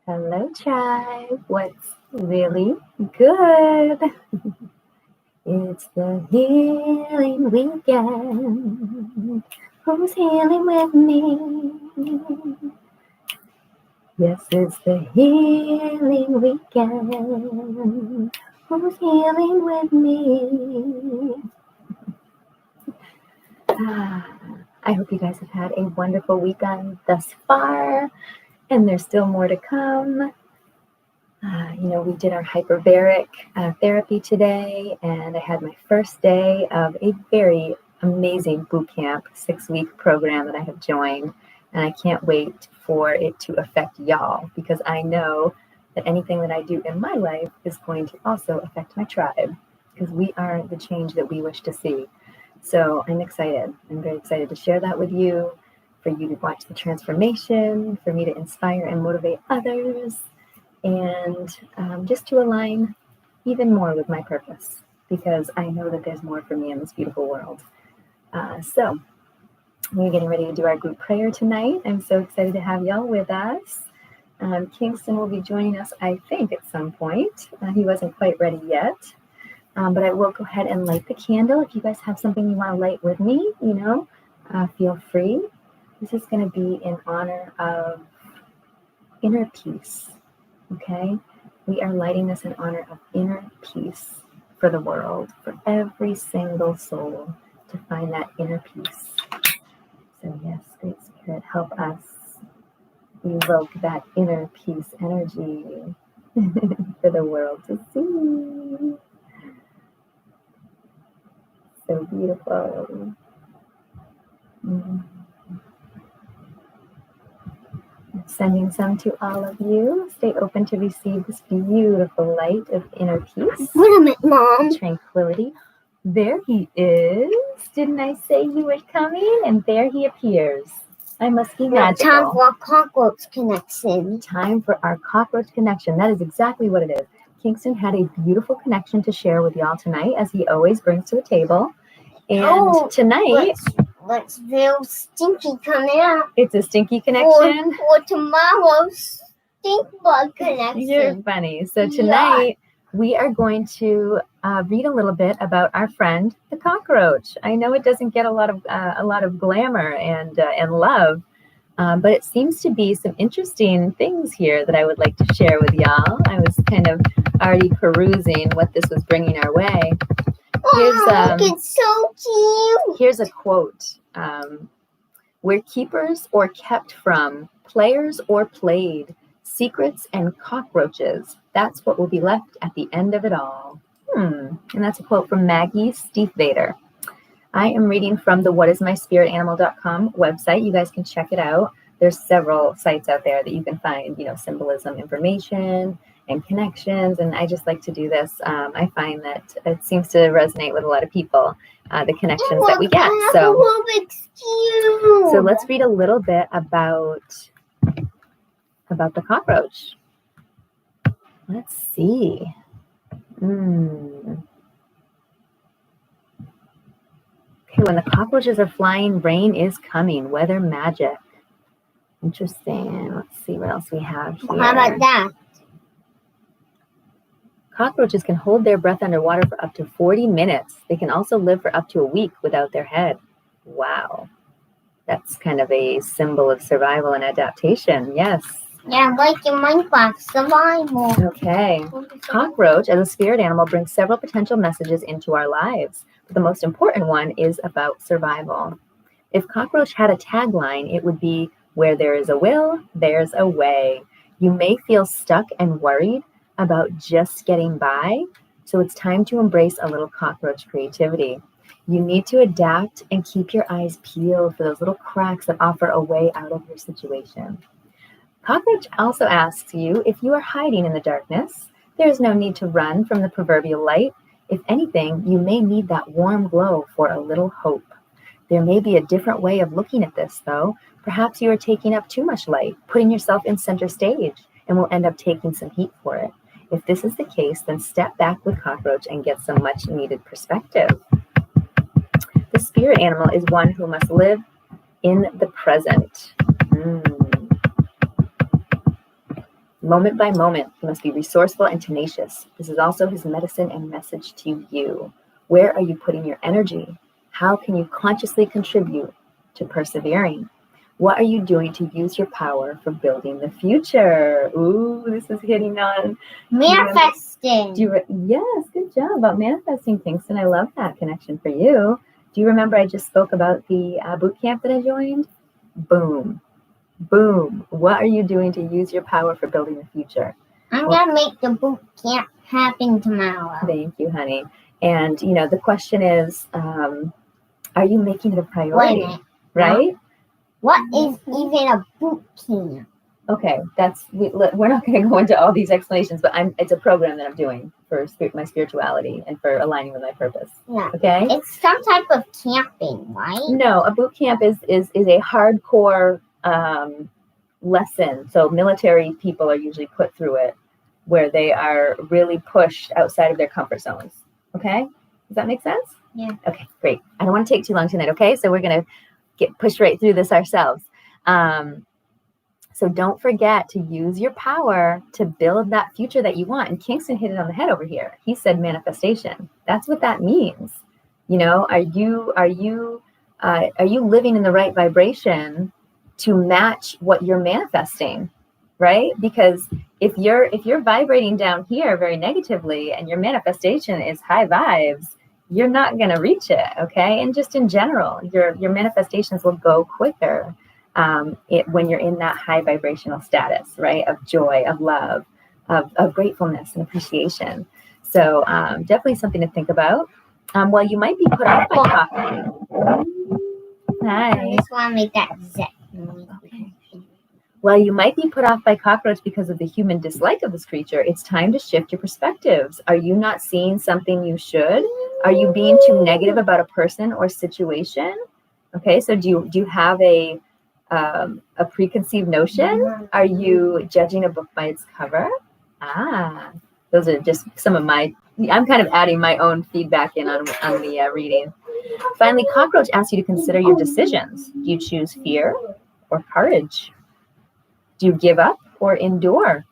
Hello, tribe. What's really good? It's the healing weekend. Who's healing with me? Yes, it's the healing weekend. Who's healing with me? I hope you guys have had a wonderful weekend thus far, and there's still more to come. We did our hyperbaric therapy today, and I had my first day of a very amazing boot camp 6-week program that I have joined, and I can't wait for it to affect y'all, because I know that anything that I do in my life is going to also affect my tribe, because we are the change that we wish to see. So I'm excited. I'm very excited to share that with you, for you to watch the transformation, for me to inspire and motivate others, and just to align even more with my purpose, because I know that there's more for me in this beautiful world. So we're getting ready to do our group prayer tonight. I'm so excited to have y'all with us. Kingston will be joining us, I think, at some point. He wasn't quite ready yet, but I will go ahead and light the candle. If you guys have something you want to light with me, feel free. This is going to be in honor of inner peace. Okay, we are lighting this in honor of inner peace for the world, for every single soul to find that inner peace. So yes, Great Spirit, help us evoke that inner peace energy for the world to see. So beautiful. Sending some to all of you. Stay open to receive this beautiful light of inner peace. Wait a minute, Mom. Tranquility. There he is. Didn't I say you were coming? And there he appears. I must be magical. Time for our cockroach connection. Time for our cockroach connection. That is exactly what it is. Kingston had a beautiful connection to share with y'all tonight, as he always brings to the table. And tonight... Let's feel stinky coming out. It's a stinky connection. For tomorrow's stink bug connection. You're funny. So tonight we are going to read a little bit about our friend the cockroach. I know it doesn't get a lot of glamour and love, but it seems to be some interesting things here that I would like to share with y'all. I was kind of already perusing what this was bringing our way. It's so cute. Here's a quote. We're keepers or kept from, players or played, secrets and cockroaches. That's what will be left at the end of it all. And that's a quote from Maggie Stiefvater. I am reading from the whatismyspiritanimal.com website. You guys can check it out. There's several sites out there that you can find, symbolism information and connections, and I just like to do this. I find that it seems to resonate with a lot of people, the connections that we get. So let's read a little bit about the cockroach. Let's see. Okay, when the cockroaches are flying, rain is coming. Weather magic. Interesting. Let's see what else we have here. How about that? Cockroaches can hold their breath underwater for up to 40 minutes. They can also live for up to a week without their head. Wow. That's kind of a symbol of survival and adaptation. Yes. Yeah, like in Minecraft, survival. Okay. Cockroach, as a spirit animal, brings several potential messages into our lives. But the most important one is about survival. If cockroach had a tagline, it would be, where there is a will, there's a way. You may feel stuck and worried about just getting by, so it's time to embrace a little cockroach creativity. You need to adapt and keep your eyes peeled for those little cracks that offer a way out of your situation. Cockroach also asks you if you are hiding in the darkness. There is no need to run from the proverbial light. If anything, you may need that warm glow for a little hope. There may be a different way of looking at this, though. Perhaps you are taking up too much light, putting yourself in center stage, and will end up taking some heat for it. If this is the case, then step back with cockroach and get some much needed perspective. The spirit animal is one who must live in the present. Moment by moment, he must be resourceful and tenacious. This is also his medicine and message to you. Where are you putting your energy? How can you consciously contribute to persevering? What are you doing to use your power for building the future? Ooh, this is hitting on Manifesting. Yes, good job about manifesting, Kingston. I love that connection for you. Do you remember I just spoke about the boot camp that I joined? Boom. Boom. What are you doing to use your power for building the future? I'm going to make the boot camp happen tomorrow. Thank you, honey. And, the question is, are you making it a priority? Wait a minute. Right? What is even a boot camp? Okay, we're not going to go into all these explanations, but it's a program that I'm doing for my spirituality and for aligning with my purpose. Yeah. Okay? It's some type of camping, right? No, a boot camp is a hardcore lesson. So military people are usually put through it where they are really pushed outside of their comfort zones. Okay? Does that make sense? Yeah. Okay, great. I don't want to take too long tonight, okay? So we're going to get pushed right through this ourselves. So don't forget to use your power to build that future that you want. And Kingston hit it on the head over here. He said manifestation. That's what that means. Are you living in the right vibration to match what you're manifesting, right? Because if you're vibrating down here very negatively and your manifestation is high vibes, you're not going to reach it, okay? And just in general, your manifestations will go quicker when you're in that high vibrational status, right? Of joy, of love, of gratefulness and appreciation. So definitely something to think about. Well, you might be put off by cockroach. Hi. I just want to make that zet. Okay. While you might be put off by cockroach because of the human dislike of this creature, it's time to shift your perspectives. Are you not seeing something you should? Are you being too negative about a person or situation? Okay, so do you have a preconceived notion? Are you judging a book by its cover? Those are just some of I'm kind of adding my own feedback in on the reading. Finally, cockroach asks you to consider your decisions. Do you choose fear or courage? Do you give up or endure?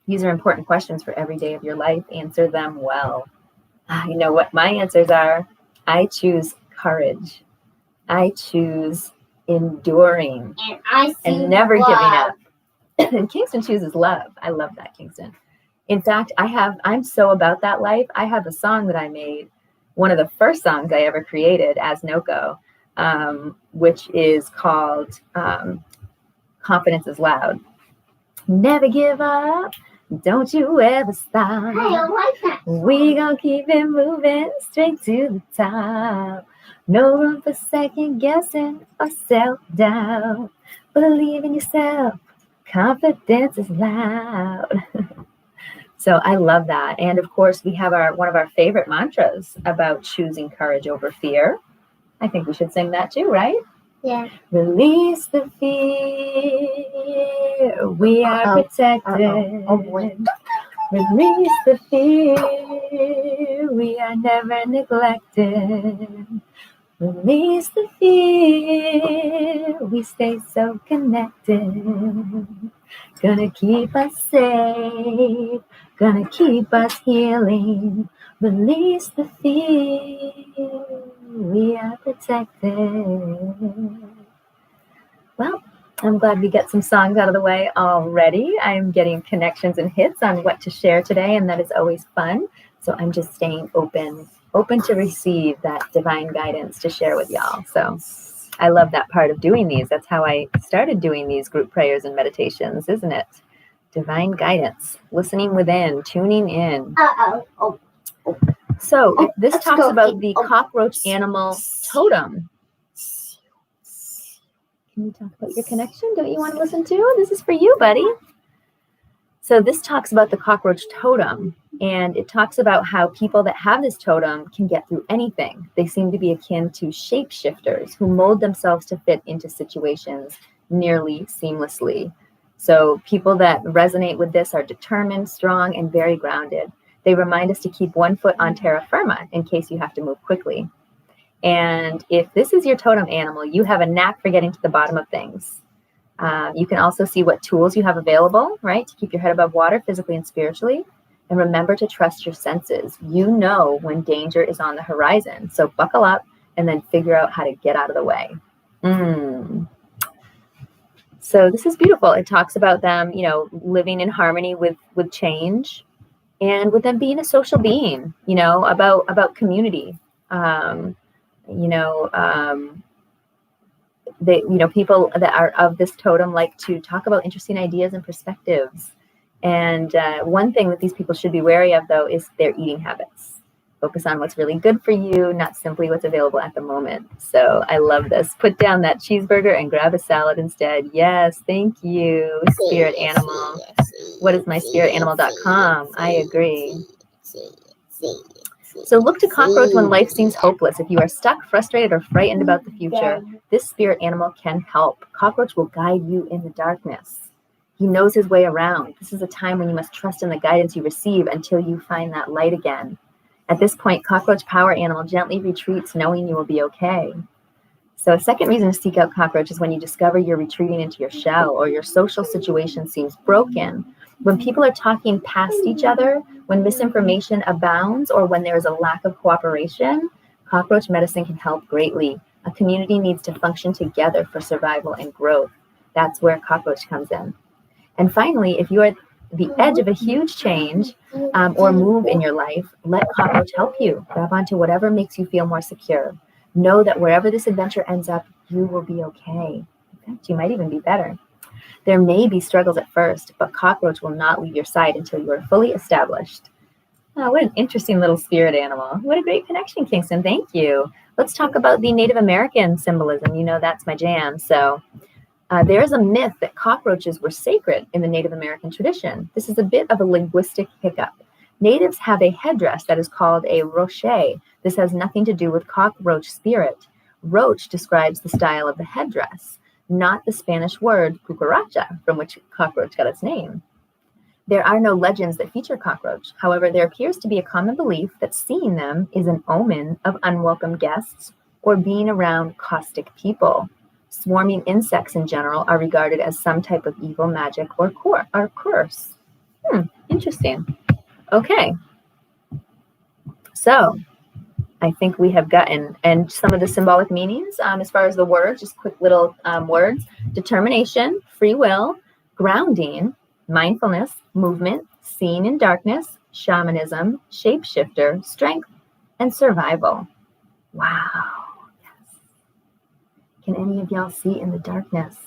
These are important questions for every day of your life. Answer them well. You know what my answers are? I choose courage. I choose enduring. And never giving up. And Kingston chooses love. I love that, Kingston. In fact, I'm so about that life. I have a song that I made, one of the first songs I ever created as Noko, which is called Confidence is Loud. Never give up. Don't you ever stop. Hey, I like that. We gonna keep it moving straight to the top. No room for second guessing or self-doubt. Believe in yourself. Confidence is loud. So I love that. And of course, we have one of our favorite mantras about choosing courage over fear. I think we should sing that too, right? Yeah. Release the fear. We are protected. Oh boy. Release the fear. We are never neglected. Release the fear. We stay so connected. Gonna keep us safe. Gonna keep us healing. Release the fear. We are protected. Well, I'm glad we get some songs out of the way already. I'm getting connections and hits on what to share today, and that is always fun. So I'm just staying open to receive that divine guidance to share with y'all. So I love that part of doing these. That's how I started doing these group prayers and meditations, isn't it? Divine guidance, listening within, tuning in. So this talks about the cockroach animal totem. Can you talk about your connection? Don't you want to listen too? This is for you, buddy. So this talks about the cockroach totem, and it talks about how people that have this totem can get through anything. They seem to be akin to shapeshifters who mold themselves to fit into situations nearly seamlessly. So people that resonate with this are determined, strong, and very grounded. They remind us to keep one foot on terra firma in case you have to move quickly. And if this is your totem animal, you have a knack for getting to the bottom of things. You can also see what tools you have available, right, to keep your head above water physically and spiritually. And remember to trust your senses. You know when danger is on the horizon. So buckle up and then figure out how to get out of the way. So this is beautiful. It talks about them, living in harmony with change, and with them being a social being, about community. People that are of this totem like to talk about interesting ideas and perspectives. And one thing that these people should be wary of, though, is their eating habits. Focus on what's really good for you, not simply what's available at the moment. So I love this. Put down that cheeseburger and grab a salad instead. Yes, thank you, spirit animal. What is my spiritanimal.com? I agree. So look to cockroach when life seems hopeless. If you are stuck, frustrated, or frightened about the future, this spirit animal can help. Cockroach will guide you in the darkness. He knows his way around. This is a time when you must trust in the guidance you receive until you find that light again. At this point, cockroach power animal gently retreats, knowing you will be okay. So a second reason to seek out cockroach is when you discover you're retreating into your shell or your social situation seems broken. When people are talking past each other, when misinformation abounds, or when there is a lack of cooperation, cockroach medicine can help greatly. A community needs to function together for survival and growth. That's where cockroach comes in. And finally, if you are at the edge of a huge change or move in your life, let cockroach help you. Grab onto whatever makes you feel more secure. Know that wherever this adventure ends up, you will be okay. In fact, you might even be better. There may be struggles at first, but cockroach will not leave your side until you are fully established. Oh, what an interesting little spirit animal. What a great connection, Kingston. Thank you. Let's talk about the Native American symbolism. You know that's my jam. So there's a myth that cockroaches were sacred in the Native American tradition. This is a bit of a linguistic hiccup. Natives have a headdress that is called a roche. This has nothing to do with cockroach spirit. Roche describes the style of the headdress, not the Spanish word cucaracha, from which cockroach got its name. There are no legends that feature cockroach. However, there appears to be a common belief that seeing them is an omen of unwelcome guests or being around caustic people. Swarming insects in general are regarded as some type of evil magic or curse. Interesting. Okay. So I think we have gotten, and some of the symbolic meanings as far as the words, just quick little words: determination, free will, grounding, mindfulness, movement, seeing in darkness, shamanism, shapeshifter, strength, and survival. Wow. Yes. Can any of y'all see in the darkness?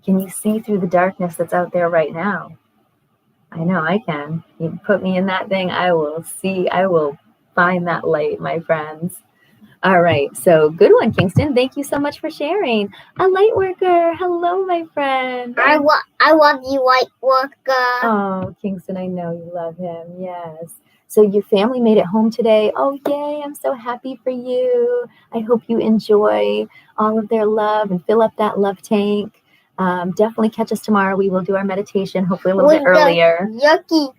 Can you see through the darkness that's out there right now? I know I can. You put me in that thing, I will see, I will find that light, my friends. All right, so good one, Kingston. Thank you so much for sharing. A light worker. Hello, my friend. I love you, light worker. Oh, Kingston, I know you love him. Yes. So your family made it home today. Oh, yay. I'm so happy for you. I hope you enjoy all of their love and fill up that love tank. Definitely catch us tomorrow. We will do our meditation, hopefully a little bit earlier. Yucky,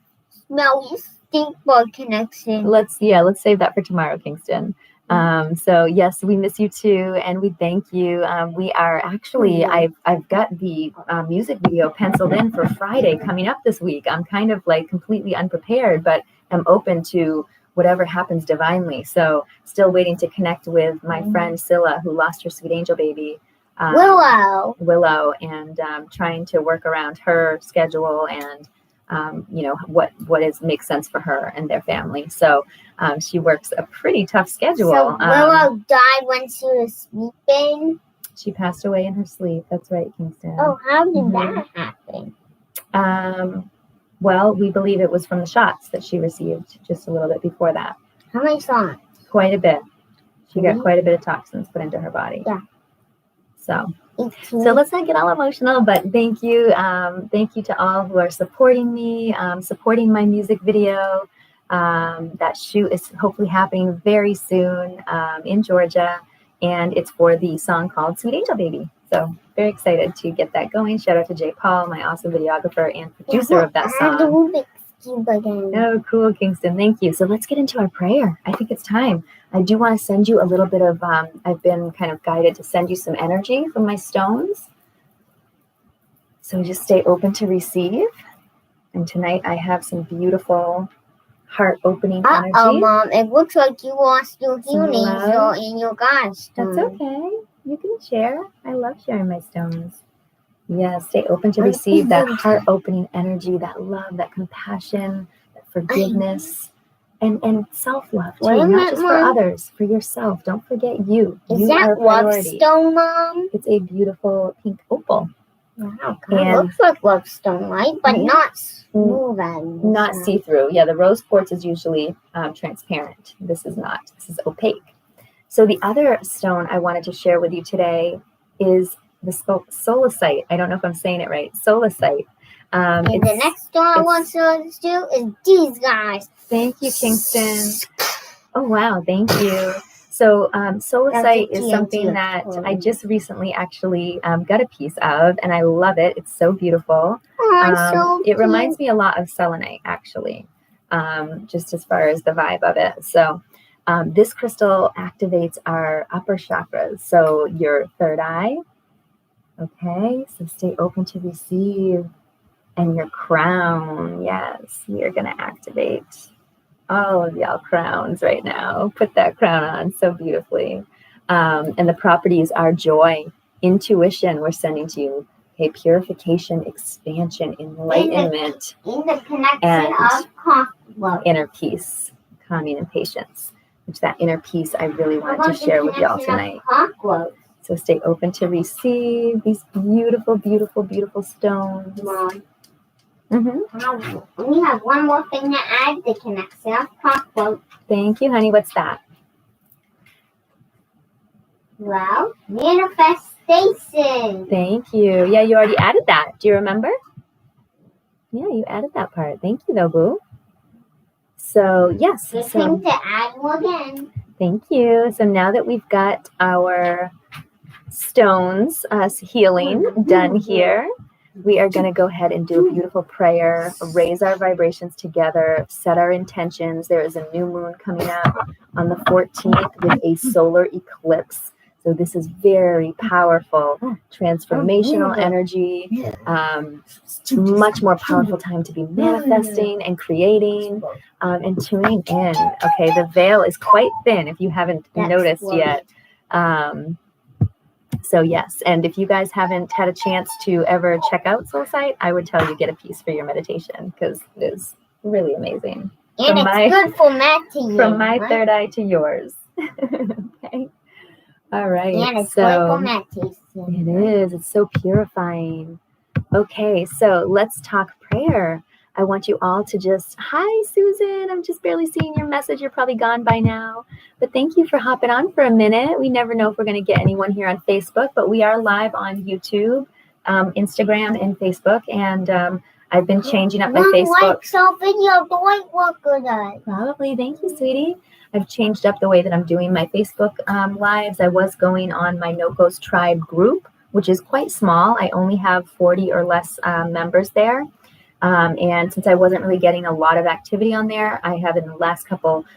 smelly stink bug connection. Let's save that for tomorrow, Kingston. So yes, we miss you too, and we thank you. We are actually, I've got the music video penciled in for Friday coming up this week. I'm kind of like completely unprepared, but I'm open to whatever happens divinely. So still waiting to connect with my friend Scylla, who lost her sweet angel baby. Willow, and trying to work around her schedule and what makes sense for her and their family. So she works a pretty tough schedule. So Willow died when she was sleeping. She passed away in her sleep. That's right, Kingston. Oh, how did that happen? Well, we believe it was from the shots that she received just a little bit before that. How many shots? Quite a bit. She got quite a bit of toxins put into her body. Yeah. So let's not get all emotional, but thank you. Thank you to all who are supporting me, supporting my music video. That shoot is hopefully happening very soon in Georgia, and it's for the song called Sweet Angel Baby. So very excited to get that going. Shout out to Jay Paul, my awesome videographer and producer of that song. Oh, cool, Kingston. Thank you. So let's get into our prayer. I think it's time. I do want to send you a little bit of, I've been kind of guided to send you some energy from my stones. So just stay open to receive. And tonight I have some beautiful heart-opening energy. Mom, it looks like you lost your Some healing love. angel in your godstone. That's okay. You can share. I love sharing my stones. Yeah, stay open to receive that heart-opening energy, that love, that compassion, that forgiveness, and self-love too. Not just for others, for yourself. Don't forget you. Is You are a that love priority. stone, Mom? It's a beautiful pink opal. Wow, it looks like love stone, right? But not smooth and not see-through. Yeah, the rose quartz is usually transparent. This is not. This is opaque. So the other stone I wanted to share with you today is the solasite. I don't know if I'm saying it right. Solasite. And the next stone I want to do is these guys. Thank you, Kingston. Oh, wow. Thank you. So solasite is something that I just recently actually got a piece of, and I love it. It's so beautiful. It reminds me a lot of selenite, actually, just as far as the vibe of it. So this crystal activates our upper chakras, so your third eye. Okay, so stay open to receive. And your crown. Yes, we are going to activate all of y'all crowns right now. Put that crown on so beautifully. And the properties are joy, intuition, we're sending to you. Okay, purification, expansion, enlightenment, in the connection of love, inner peace, calming, and patience. Which that inner peace I really want to share with y'all tonight. So stay open to receive these beautiful, beautiful, beautiful stones. Mom. We have one more thing to add, the connection of clockwork. Thank you, honey. What's that? Well, manifestation. Thank you. Yeah, you already added that. Do you remember? Yeah, you added that part. Thank you, though, boo. So, yes. Good thing to add again. Thank you. So now that we've got our stones, healing done here, we are going to go ahead and do a beautiful prayer, raise our vibrations together, set our intentions. There is a new moon coming up on the 14th with a solar eclipse. So this is very powerful, transformational energy, much more powerful time to be manifesting and creating and tuning in. Okay, the veil is quite thin if you haven't noticed yet. So yes, and if you guys haven't had a chance to ever check out Soulsight, I would tell you get a piece for your meditation because it is really amazing. And it's good for Matthew. From my third eye to yours. Okay. All right. And it's good for Matthew. It is. It's so purifying. Okay, so let's talk prayer. I want you all to just, hi, Susan. I'm just barely seeing your message. You're probably gone by now. But thank you for hopping on for a minute. We never know if we're going to get anyone here on Facebook, but we are live on YouTube, Instagram, and Facebook. And I've been changing up my Facebook. Probably. Thank you, sweetie. I've changed up the way that I'm doing my Facebook lives. I was going on my Noko's Tribe group, which is quite small. I only have 40 or less members there. And since I wasn't really getting a lot of activity on there, I have in the last couple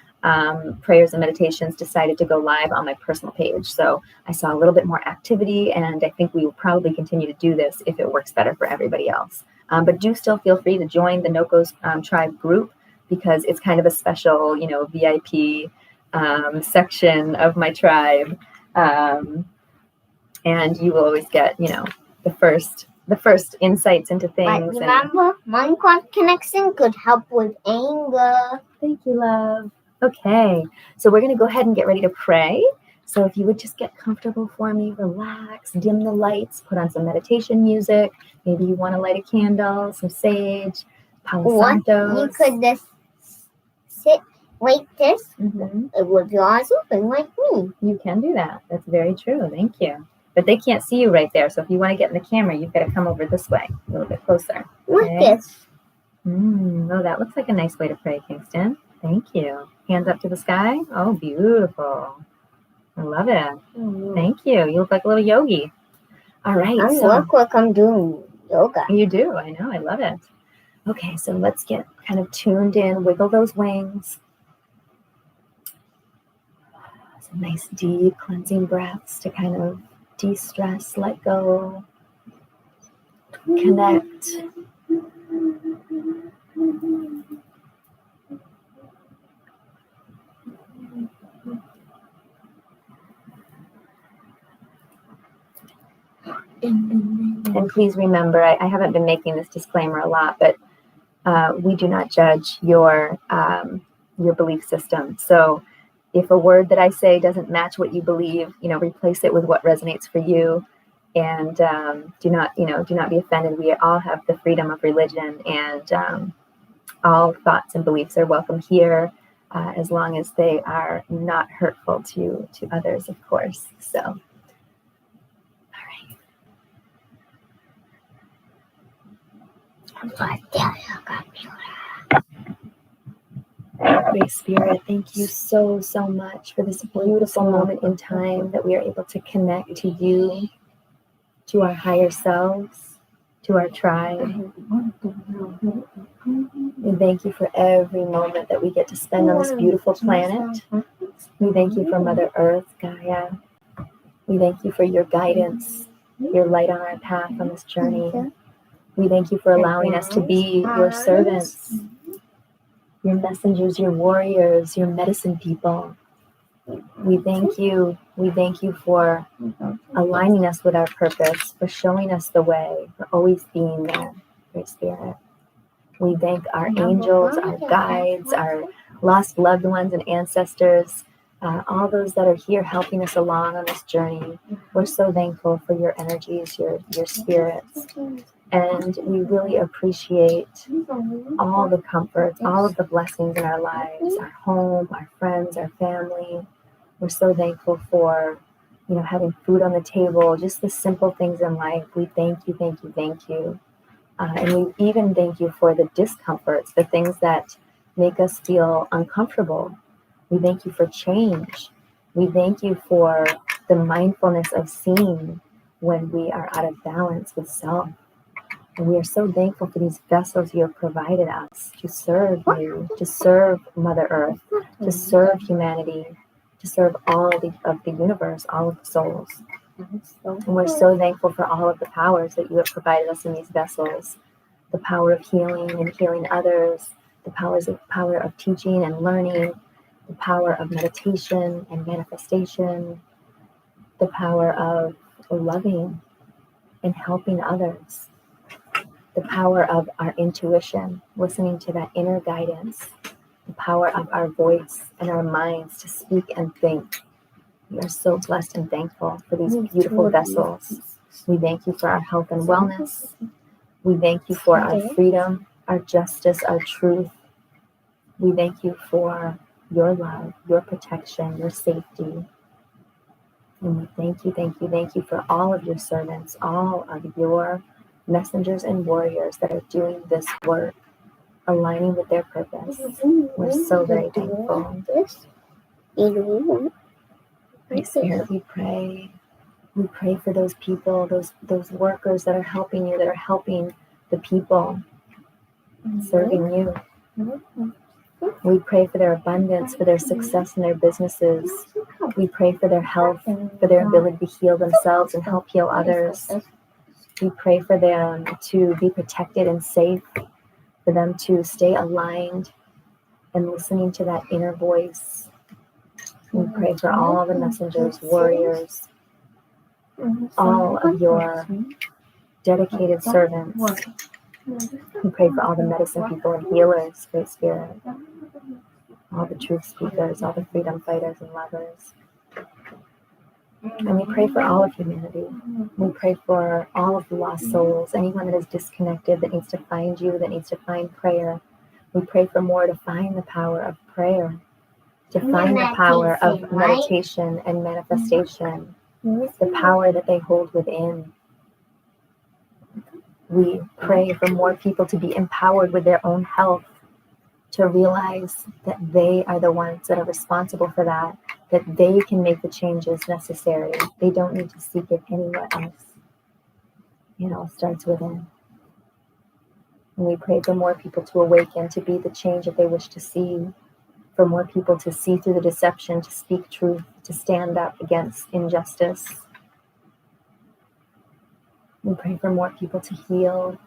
prayers and meditations decided to go live on my personal page. So I saw a little bit more activity, and I think we will probably continue to do this if it works better for everybody else. But do still feel free to join the Noko's Tribe group because it's kind of a special, VIP section of my tribe. And you will always get, the first insights into things. But remember, Minecraft connection could help with anger. Thank you, love. Okay, so we're going to go ahead and get ready to pray. So if you would just get comfortable for me, relax, dim the lights, put on some meditation music. Maybe you want to light a candle, some sage, Palo Santos. You could just sit like this with your eyes open like me. You can do that. That's very true. Thank you. But they can't see you right there. So if you want to get in the camera, you've got to come over this way, a little bit closer. Like this. Oh, that looks like a nice way to pray, Kingston. Thank you. Hands up to the sky. Oh, beautiful. I love it. Thank you. You look like a little yogi. All right. I look like I'm doing yoga. You do. I know. I love it. Okay, so let's get kind of tuned in. Wiggle those wings. Some nice deep cleansing breaths to kind of de-stress, let go. connect. And please remember, I haven't been making this disclaimer a lot, but we do not judge your belief system. So if a word that I say doesn't match what you believe, replace it with what resonates for you. And do not be offended. We all have the freedom of religion, and all thoughts and beliefs are welcome here, as long as they are not hurtful to others, of course. So. Great Spirit, thank you so, so much for this beautiful moment in time that we are able to connect to you, to our higher selves, to our tribe. We thank you for every moment that we get to spend on this beautiful planet. We thank you for Mother Earth, Gaia. We thank you for your guidance, your light on our path on this journey. We thank you for allowing us to be your servants, your messengers, your warriors, your medicine people. We thank you. We thank you for aligning us with our purpose, for showing us the way, for always being there, Great Spirit. We thank our angels, our guides, our lost loved ones and ancestors, all those that are here helping us along on this journey. We're so thankful for your energies, your spirits. And we really appreciate all the comforts, all of the blessings in our lives, our home, our friends, our family. We're so thankful for, having food on the table, just the simple things in life. We thank you, thank you, thank you. And we even thank you for the discomforts, the things that make us feel uncomfortable. We thank you for change. We thank you for the mindfulness of seeing when we are out of balance with self. And we are so thankful for these vessels you have provided us to serve you, to serve Mother Earth, to serve humanity, to serve all of the universe, all of the souls. And we're so thankful for all of the powers that you have provided us in these vessels. The power of healing and healing others, the power of teaching and learning, the power of meditation and manifestation, the power of loving and helping others, the power of our intuition, listening to that inner guidance, the power of our voice and our minds to speak and think. We are so blessed and thankful for these beautiful vessels. We thank you for our health and wellness. We thank you for our freedom, our justice, our truth. We thank you for your love, your protection, your safety. And we thank you for all of your servants, all of your messengers and warriors that are doing this work, aligning with their purpose. We're so very thankful. Holy Spirit, we pray. We pray for those people, those workers that are helping you, that are helping the people, serving you. We pray for their abundance, for their success in their businesses. We pray for their health, for their ability to heal themselves and help heal others. We pray for them to be protected and safe, for them to stay aligned and listening to that inner voice. We pray for all the messengers, warriors, all of your dedicated servants. We pray for all the medicine people and healers, Great Spirit, all the truth speakers, all the freedom fighters and lovers. And we pray for all of humanity. We pray for all of the lost souls, anyone that is disconnected, that needs to find you, that needs to find prayer. We pray for more to find the power of prayer, to find the power of meditation and manifestation, the power that they hold within. We pray for more people to be empowered with their own health, to realize that they are the ones that are responsible for that they can make the changes necessary. They don't need to seek it anywhere else. It all starts within. And we pray for more people to awaken, to be the change that they wish to see, for more people to see through the deception, to speak truth, to stand up against injustice. We pray for more people to heal,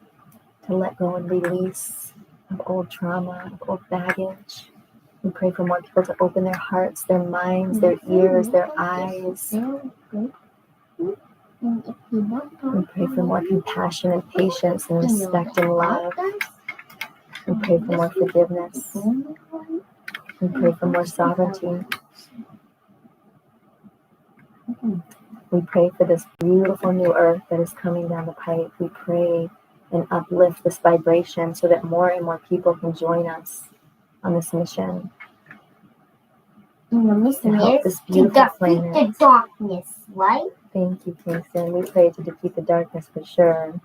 to let go and release of old trauma, of old baggage. We pray for more people to open their hearts, their minds, their ears, their eyes. We pray for more compassion and patience and respect and love. We pray for more forgiveness. We pray for more sovereignty. We pray for this beautiful new earth that is coming down the pipe. We pray and uplift this vibration so that more and more people can join us on this mission. And the mission help is this to beautiful defeat planet. the darkness, right? Thank you, Kingston. We pray to defeat the darkness for sure.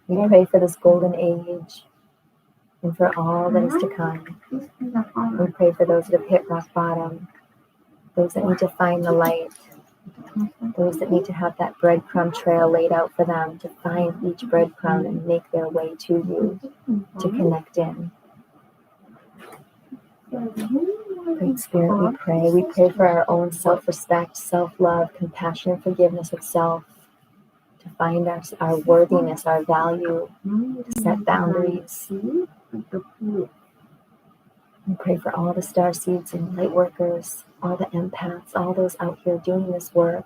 We pray for this golden age and for all that is to come. We pray for those that have hit rock bottom, those that need to find the light, those that need to have that breadcrumb trail laid out for them to find each breadcrumb and make their way to you, to connect in. Great Spirit, we pray. We pray for our own self-respect, self-love, compassion, and forgiveness of self, to find our worthiness, our value, to set boundaries. We pray for all the starseeds and light workers, all the empaths, all those out here doing this work.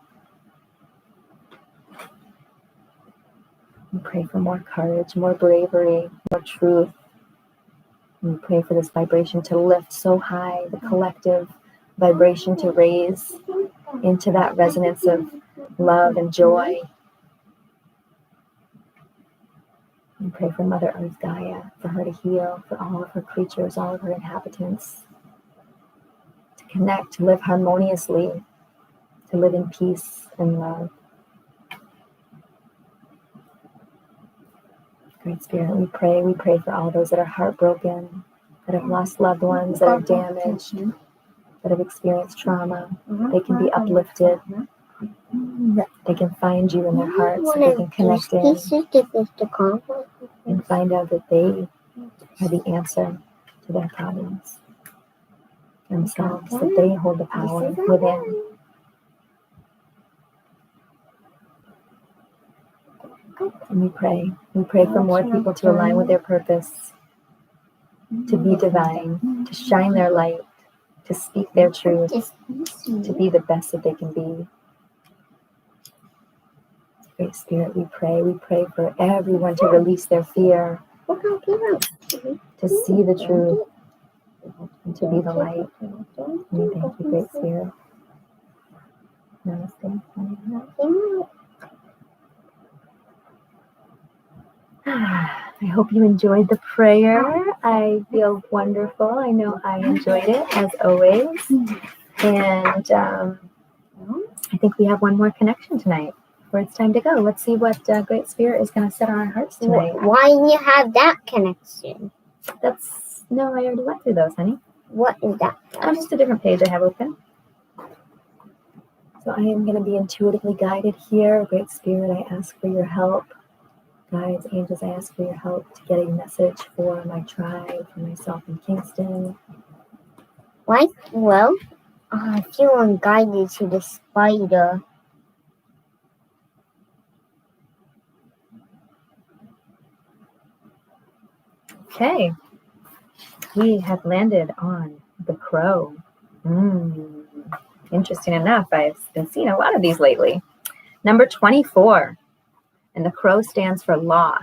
We pray for more courage, more bravery, more truth. We pray for this vibration to lift so high, the collective vibration to raise into that resonance of love and joy. We pray for Mother Earth Gaia, for her to heal, for all of her creatures, all of her inhabitants, to connect, to live harmoniously, to live in peace and love. Great Spirit, we pray for all those that are heartbroken, that have lost loved ones, that are damaged, that have experienced trauma. They can be uplifted. They can find you in their hearts, they can connect in and find out that they are the answer to their problems themselves, that they hold the power within. And we pray for more people to align with their purpose, to be divine, to shine their light, to speak their truth, to be the best that they can be. Great Spirit, we pray for everyone to release their fear, to see the truth, and to be the light. And we thank you, Great Spirit. Namaste. I hope you enjoyed the prayer. I feel wonderful. I know I enjoyed it, as always. And I think we have one more connection tonight, where it's time to go. Let's see what Great Spirit is going to set on our hearts tonight. Why didn't you have that connection? No, I already went through those, honey. What is that? Oh, just a different page I have open. So I am going to be intuitively guided here. Great Spirit, I ask for your help. Guides, angels, I ask for your help to get a message for my tribe, for myself in Kingston. Why? Well, I feel I'm guided to the spider. Okay, we have landed on the crow. Interesting enough, I've been seeing a lot of these lately. Number 24, and the crow stands for law.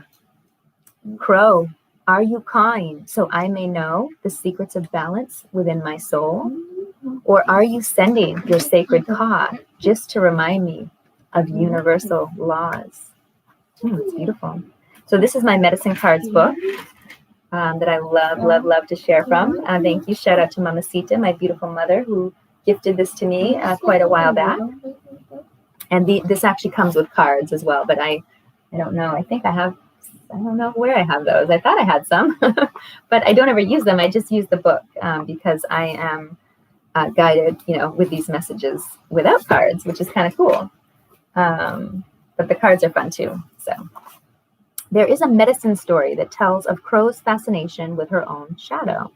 Crow, are you cawing so I may know the secrets of balance within my soul? Or are you sending your sacred caw just to remind me of universal laws? It's beautiful. So this is my Medicine Cards book. That I love to share from. Thank you. Shout out to Mamacita, my beautiful mother, who gifted this to me quite a while back. And this actually comes with cards as well, but I don't know. I don't know where I have those. I thought I had some, but I don't ever use them. I just use the book because I am guided, with these messages without cards, which is kind of cool. But the cards are fun too. So. There is a medicine story that tells of Crow's fascination with her own shadow.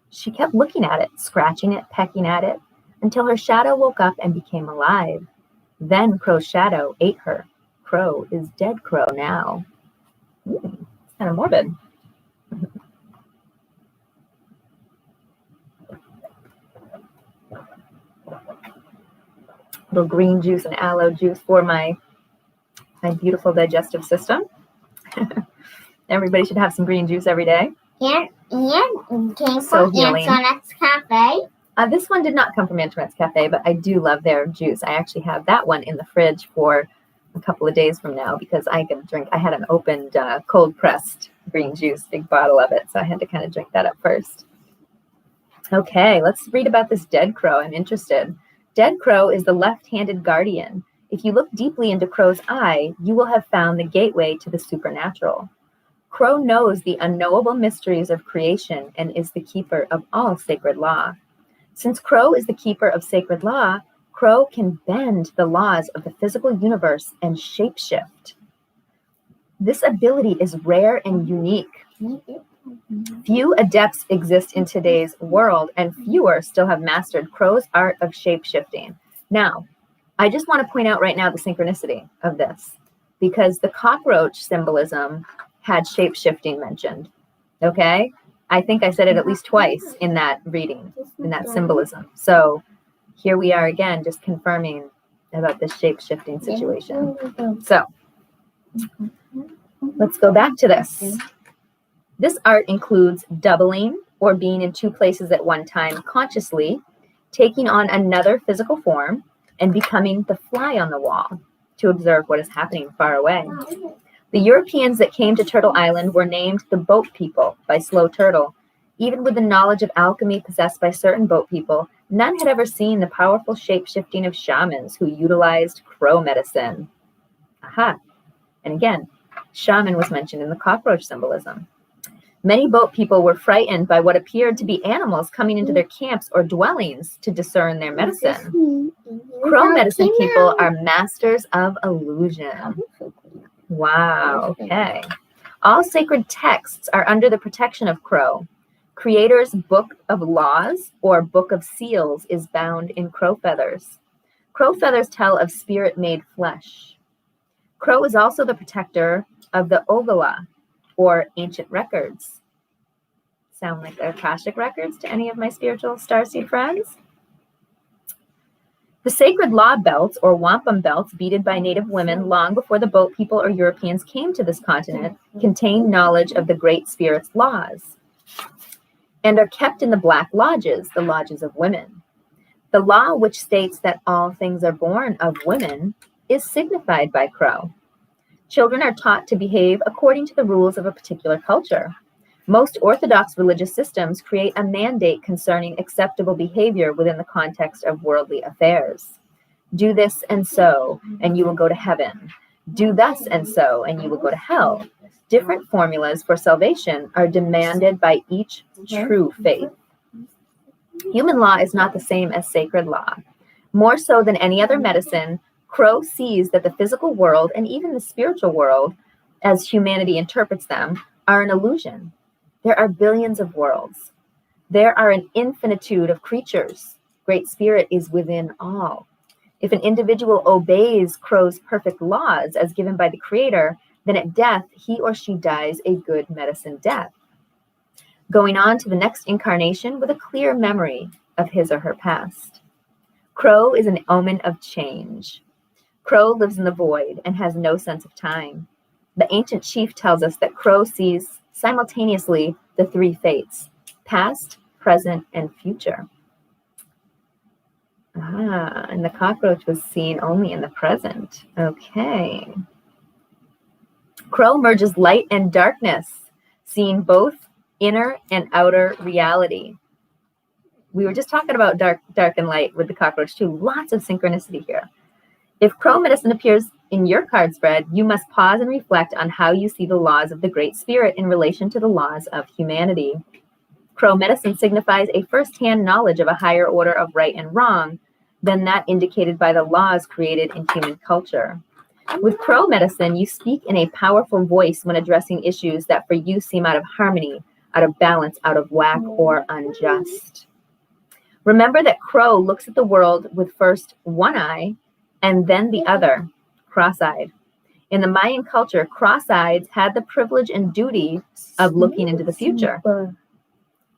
She kept looking at it, scratching it, pecking at it, until her shadow woke up and became alive. Then Crow's shadow ate her. crow is dead crow now. It's kind of morbid. Little green juice and aloe juice for my beautiful digestive system. Everybody should have some green juice every day. And came So from healing. Antoinette's Cafe. This one did not come from Antoinette's Cafe, but I do love their juice. I actually have that one in the fridge for a couple of days from now because I can drink. I had an opened cold pressed green juice, big bottle of it, so I had to kind of drink that up first. Okay, let's read about this dead crow. I'm interested. Dead crow is the left-handed guardian. If you look deeply into crow's eye, you will have found the gateway to the supernatural. Crow knows the unknowable mysteries of creation and is the keeper of all sacred law. Since crow is the keeper of sacred law, crow can bend the laws of the physical universe and shapeshift. This ability is rare and unique. Few adepts exist in today's world, and fewer still have mastered crow's art of shapeshifting. Now, I just want to point out right now the synchronicity of this, because the cockroach symbolism had shapeshifting mentioned. Okay? I think I said it at least twice in that reading, in that symbolism. So here we are again, just confirming about this shapeshifting situation. So let's go back to this. This art includes doubling or being in two places at one time consciously, taking on another physical form, and becoming the fly on the wall to observe what is happening far away. The Europeans that came to Turtle Island were named the Boat People by Slow Turtle. Even with the knowledge of alchemy possessed by certain boat people, none had ever seen the powerful shape-shifting of shamans who utilized crow medicine. Aha. And again, shaman was mentioned in the cockroach symbolism. Many boat people were frightened by what appeared to be animals coming into their camps or dwellings to discern their medicine. Crow medicine people are masters of illusion. Wow, okay. All sacred texts are under the protection of crow. Creator's Book of Laws or Book of Seals is bound in crow feathers. Crow feathers tell of spirit-made flesh. Crow is also the protector of the Ogawa, or ancient records. Sound like the Akashic records to any of my spiritual starseed friends? The sacred law belts, or wampum belts, beaded by native women long before the boat people or Europeans came to this continent, contain knowledge of the Great Spirit's laws and are kept in the black lodges, the lodges of women. The law which states that all things are born of women is signified by crow. Children are taught to behave according to the rules of a particular culture. Most orthodox religious systems create a mandate concerning acceptable behavior within the context of worldly affairs. Do this and so, and you will go to heaven. Do thus and so, and you will go to hell. Different formulas for salvation are demanded by each true faith. Human law is not the same as sacred law. More so than any other medicine, Crow sees that the physical world and even the spiritual world, as humanity interprets them, are an illusion. There are billions of worlds. There are an infinitude of creatures. Great Spirit is within all. If an individual obeys Crow's perfect laws as given by the Creator, then at death, he or she dies a good medicine death, going on to the next incarnation with a clear memory of his or her past. Crow is an omen of change. Crow lives in the void and has no sense of time. The ancient chief tells us that Crow sees simultaneously the three fates, past, present, and future. And the cockroach was seen only in the present. Okay. Crow merges light and darkness, seeing both inner and outer reality. We were just talking about dark and light with the cockroach too. Lots of synchronicity here. If Crow medicine appears in your card spread, you must pause and reflect on how you see the laws of the Great Spirit in relation to the laws of humanity. Crow medicine signifies a first-hand knowledge of a higher order of right and wrong than that indicated by the laws created in human culture. With Crow medicine, you speak in a powerful voice when addressing issues that for you seem out of harmony, out of balance, out of whack, or unjust. Remember that Crow looks at the world with first one eye and then the other, cross-eyed. In the Mayan culture, cross-eyeds had the privilege and duty of looking into the future.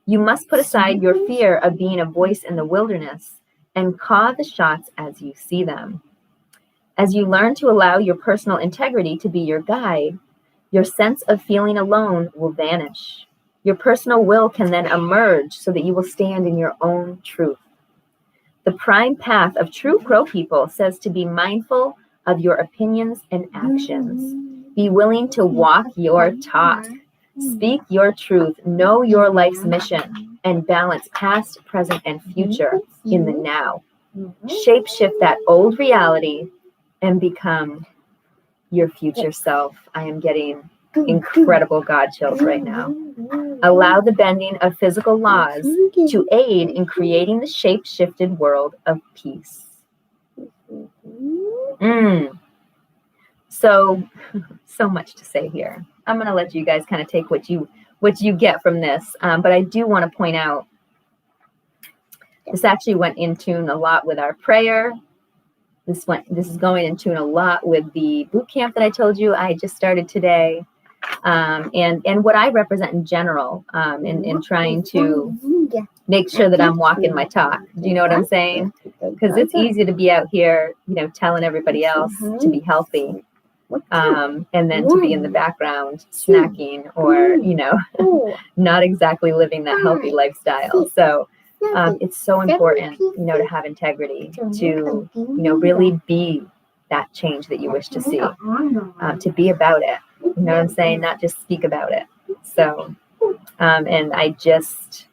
You must put aside your fear of being a voice in the wilderness and call the shots as you see them. As you learn to allow your personal integrity to be your guide, your sense of feeling alone will vanish. Your personal will can then emerge so that you will stand in your own truth. The prime path of true Crow people says to be mindful of your opinions and actions. Be willing to walk your talk. Speak your truth. Know your life's mission and balance past, present, and future in the now. Shape-shift that old reality and become your future self. I am getting incredible God chills right now. Allow the bending of physical laws to aid in creating the shape-shifted world of peace. So much to say here. I'm going to let you guys kind of take what you get from this. But I do want to point out, this actually went in tune a lot with our prayer. This is going in tune a lot with the boot camp that I told you I just started today. And what I represent in general, in trying to make sure that I'm walking my talk. Do you know what I'm saying? Because it's easy to be out here, telling everybody else to be healthy, and then to be in the background snacking or, not exactly living that healthy lifestyle. So it's so important, to have integrity, to, really be that change that you wish to see, to be about it. You know what I'm saying? Not just speak about it. So, and I just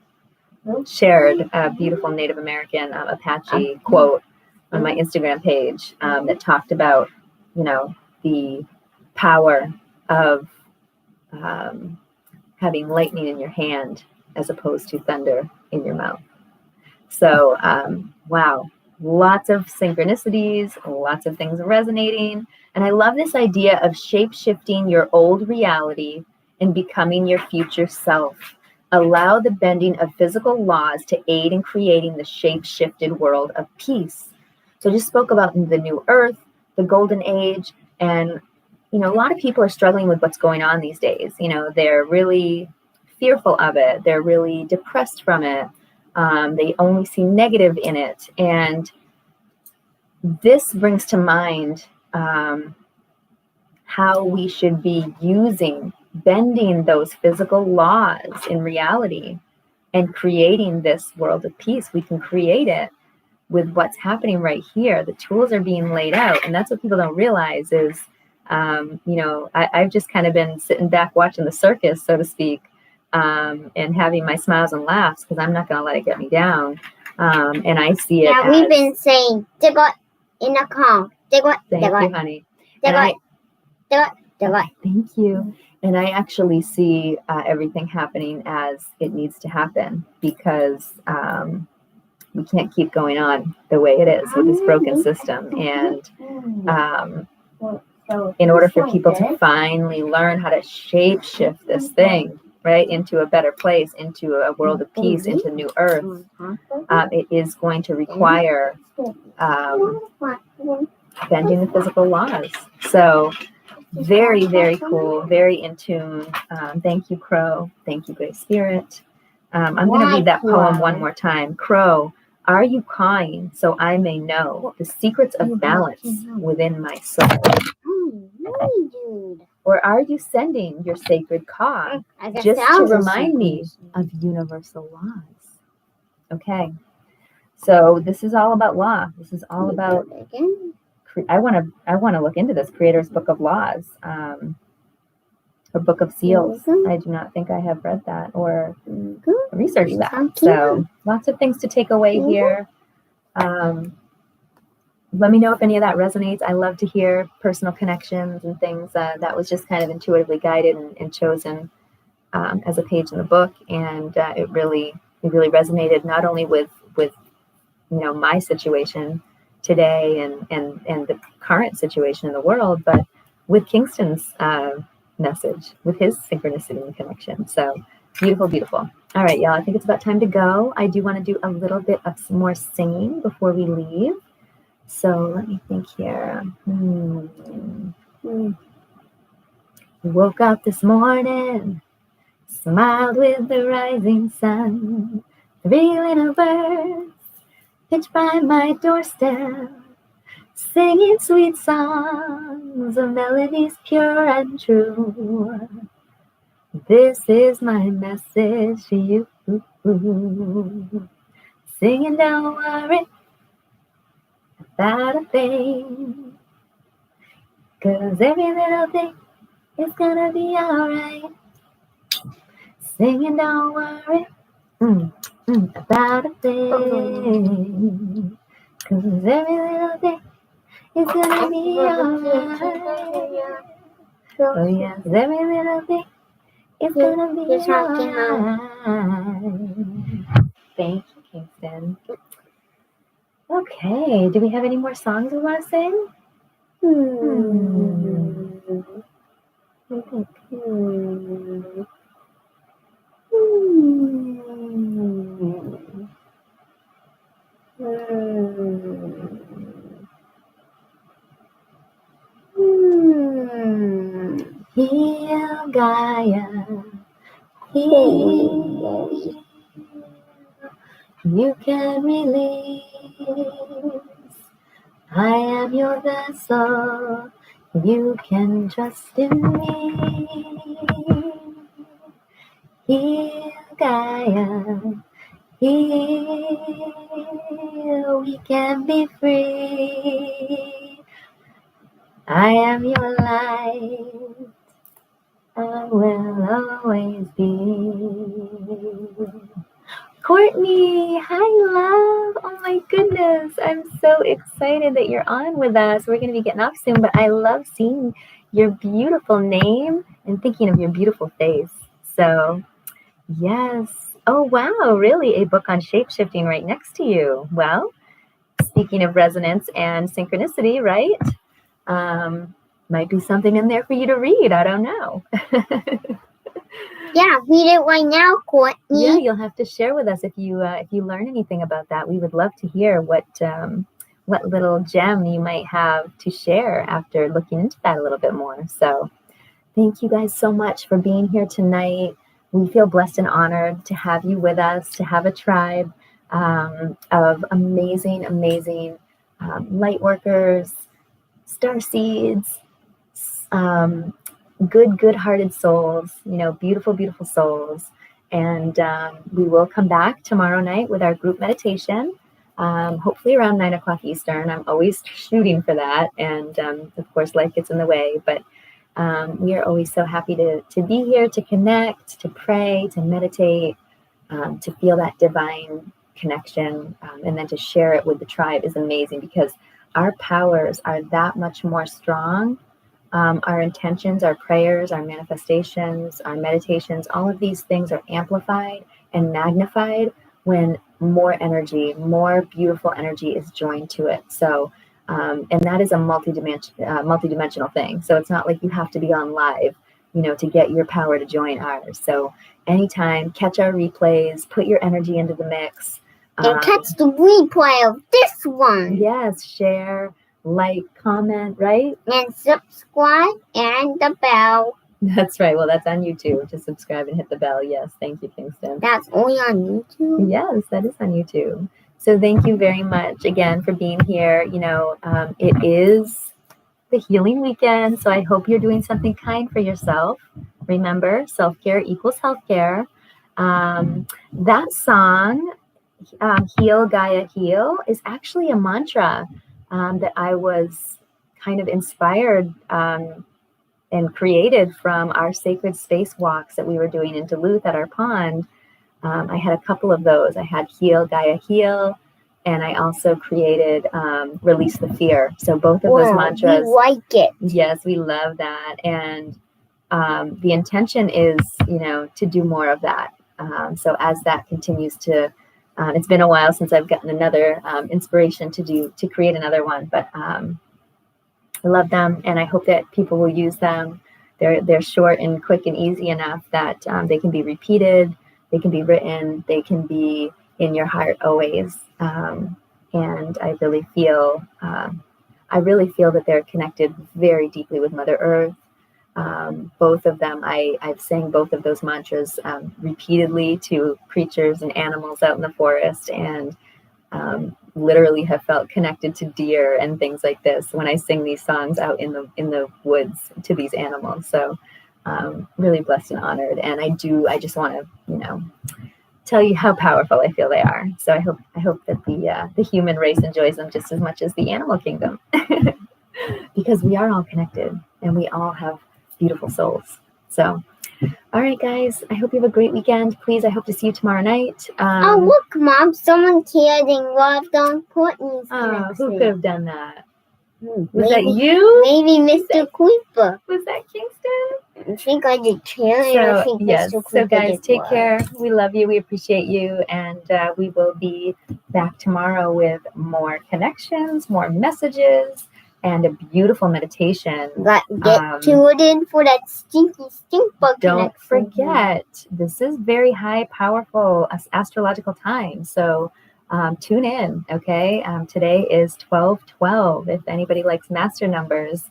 shared a beautiful Native American Apache quote on my Instagram page that talked about, the power of having lightning in your hand as opposed to thunder in your mouth. So, wow, lots of synchronicities, lots of things resonating. And I love this idea of shape-shifting your old reality and becoming your future self. Allow the bending of physical laws to aid in creating the shape-shifted world of peace. So I just spoke about the new earth, the golden age, and, a lot of people are struggling with what's going on these days. They're really fearful of it. They're really depressed from it. They only see negative in it. And this brings to mind how we should be bending those physical laws in reality and creating this world of peace. We can create it with what's happening right here. The tools are being laid out. And that's what people don't realize is, I've just kind of been sitting back watching the circus, so to speak, and having my smiles and laughs because I'm not going to let it get me down. And I see it. Yeah, we've been saying, "Digot in the car." Digot. Thank you, honey. Thank you. And I actually see everything happening as it needs to happen because we can't keep going on the way it is with this broken system. And in order for people to finally learn how to shape shift this thing, right, into a better place, into a world of peace, into new earth, it is going to require bending the physical laws. So very, very cool, very in tune. Thank you, Crow. Thank you, Great Spirit. I'm going to read that poem one more time. Crow, are you cawing so I may know the secrets of balance within my soul? Or are you sending your sacred caw just to remind me of universal laws? Okay, so this is all about law. This is all about. I want to look into this Creator's Book of Laws, or Book of Seals. I do not think I have read that or researched that. So lots of things to take away here. Let me know if any of that resonates. I love to hear personal connections and things. That was just kind of intuitively guided and chosen as a page in the book, and it really resonated not only with my situation today and the current situation in the world, but with Kingston's message, with his synchronicity and connection. So beautiful, beautiful. All right, y'all, I think it's about time to go. I do want to do a little bit of some more singing before we leave. So let me think here. Woke up this morning, smiled with the rising sun. 3 little birds pitched by my doorstep, singing sweet songs of melodies pure and true. This is my message to you. Singing, don't worry about a thing, 'cause every little thing is gonna be alright. Singing, don't worry about a thing, 'cause every little thing is gonna be alright. Oh yes, every little thing is gonna be alright. Thank you, Kingston. Okay, do we have any more songs we want to sing? Let me think. Heal Gaia, heal. You can release. I am your vessel. You can trust in me. Heal Gaia, heal. We can be free. I am your light. I will always be. Courtney, hi love. Oh my goodness. I'm so excited that you're on with us. We're going to be getting off soon, but I love seeing your beautiful name and thinking of your beautiful face. So, yes. Oh, wow. Really? A book on shape-shifting right next to you. Well, speaking of resonance and synchronicity, right? Might be something in there for you to read. I don't know. Yeah, read it right now, Courtney. Yeah, you'll have to share with us if you learn anything about that. We would love to hear what little gem you might have to share after looking into that a little bit more. So thank you guys so much for being here tonight. We feel blessed and honored to have you with us, to have a tribe of amazing light workers, star seeds, good-hearted souls, beautiful souls. And we will come back tomorrow night with our group meditation, hopefully around 9 o'clock Eastern. I'm always shooting for that. And of course, life gets in the way, but we are always so happy to be here, to connect, to pray, to meditate, to feel that divine connection, and then to share it with the tribe is amazing, because our powers are that much more strong. Our intentions, our prayers, our manifestations, our meditations, all of these things are amplified and magnified when more energy, more beautiful energy is joined to it. So, and that is a multidimensional thing. So it's not like you have to be on live, to get your power to join ours. So anytime, catch our replays, put your energy into the mix. And catch the replay of this one. Yes, share, like, comment, right? And subscribe and the bell. That's right. Well, that's on YouTube. Just subscribe and hit the bell. Yes. Thank you, Kingston. That's only on YouTube? Yes, that is on YouTube. So thank you very much again for being here. It is the healing weekend, so I hope you're doing something kind for yourself. Remember, self-care equals healthcare. That song, Heal Gaia Heal, is actually a mantra that I was kind of inspired and created from our sacred space walks that we were doing in Duluth at our pond. I had a couple of those. I had Heal Gaia Heal, and I also created Release the Fear. So both of those mantras. We like it. Yes, we love that. And the intention is, to do more of that. So as that continues to, it's been a while since I've gotten another inspiration to create another one, but I love them, and I hope that people will use them. They're short and quick and easy enough that they can be repeated, they can be written, they can be in your heart always. And I really feel that they're connected very deeply with Mother Earth. both of them, I've sang both of those mantras repeatedly to creatures and animals out in the forest, and literally have felt connected to deer and things like this when I sing these songs out in the woods to these animals. So really blessed and honored. And I just want to, tell you how powerful I feel they are. So I hope that the human race enjoys them just as much as the animal kingdom, because we are all connected and we all have beautiful souls. So, all right, guys, I hope you have a great weekend. Please, I hope to see you tomorrow night. Oh, look, Mom, someone cared and loved on Courtney's Oh, who could have done that? Was maybe, that you? Maybe Mr. Kuiper. Was that Kingston? I think I did care. So, I think yes. Mr. Kuiper So, guys, take well. care. We love you. We appreciate you. And we will be back tomorrow with more connections, more messages, and a beautiful meditation. Get tuned in for that stinky stink bug. Don't forget, this is very high, powerful astrological time. So tune in, okay? Today is 12/12. If anybody likes master numbers,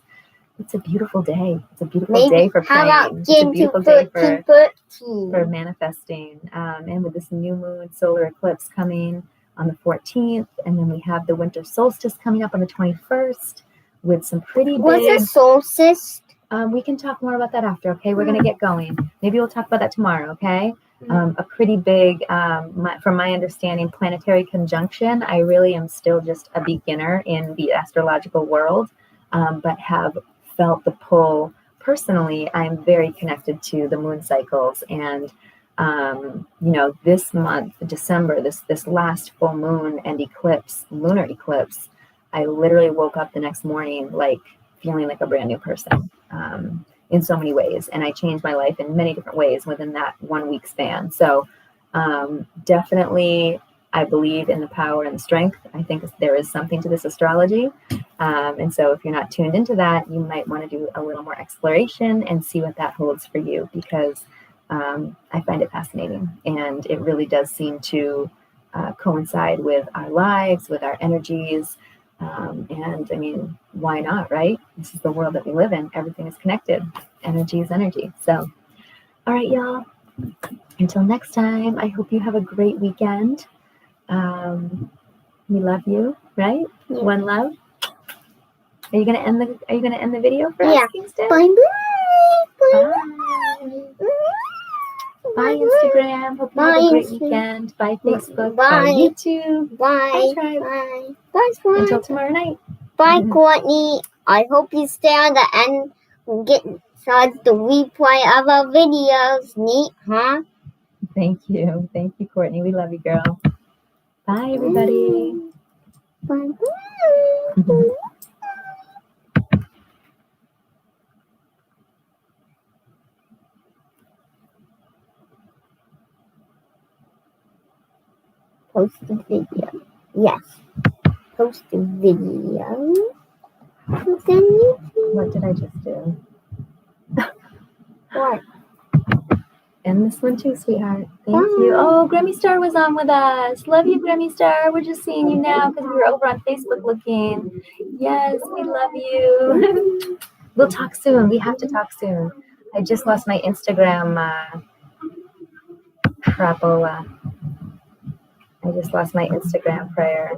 it's a beautiful day. It's a beautiful day for praying. How about it's a beautiful day for 13? Manifesting. And with this new moon solar eclipse coming on the 14th, and then we have the winter solstice coming up on the 21st. With some pretty big... What's a solstice? We can talk more about that after, okay? We're going to get going. Maybe we'll talk about that tomorrow, okay? A pretty big, from my understanding, planetary conjunction. I really am still just a beginner in the astrological world, but have felt the pull. Personally, I'm very connected to the moon cycles. And, this month, December, this last full moon and lunar eclipse, I literally woke up the next morning feeling like a brand new person in so many ways. And I changed my life in many different ways within that 1 week span. So definitely, I believe in the power and the strength. I think there is something to this astrology. And so if you're not tuned into that, you might want to do a little more exploration and see what that holds for you, because I find it fascinating. And it really does seem to coincide with our lives, with our energies. And I mean, why not, right? This is the world that we live in. Everything is connected. Energy is energy. So, all right, y'all. Until next time, I hope you have a great weekend. We love you, right? Yeah. One love. Are you gonna end the video for us, Kingston? Bye. Bye, Instagram. Hope you have a great weekend. Bye, Facebook. Bye, YouTube. Bye. Bye. Bye. Until tomorrow night. Bye, Courtney. I hope you stay on the end and get the replay of our videos. Neat, huh? Thank you, Courtney. We love you, girl. Bye, everybody. Bye. Post the video. Yes. Post the video. What did I just do? What? And this one too, sweetheart. Thank you. Oh, Grammy Star was on with us. Love you, Grammy Star. We're just seeing you now because we were over on Facebook looking. Yes, we love you. We'll talk soon. We have to talk soon. I just lost my Instagram crapola. I just lost my Instagram prayer.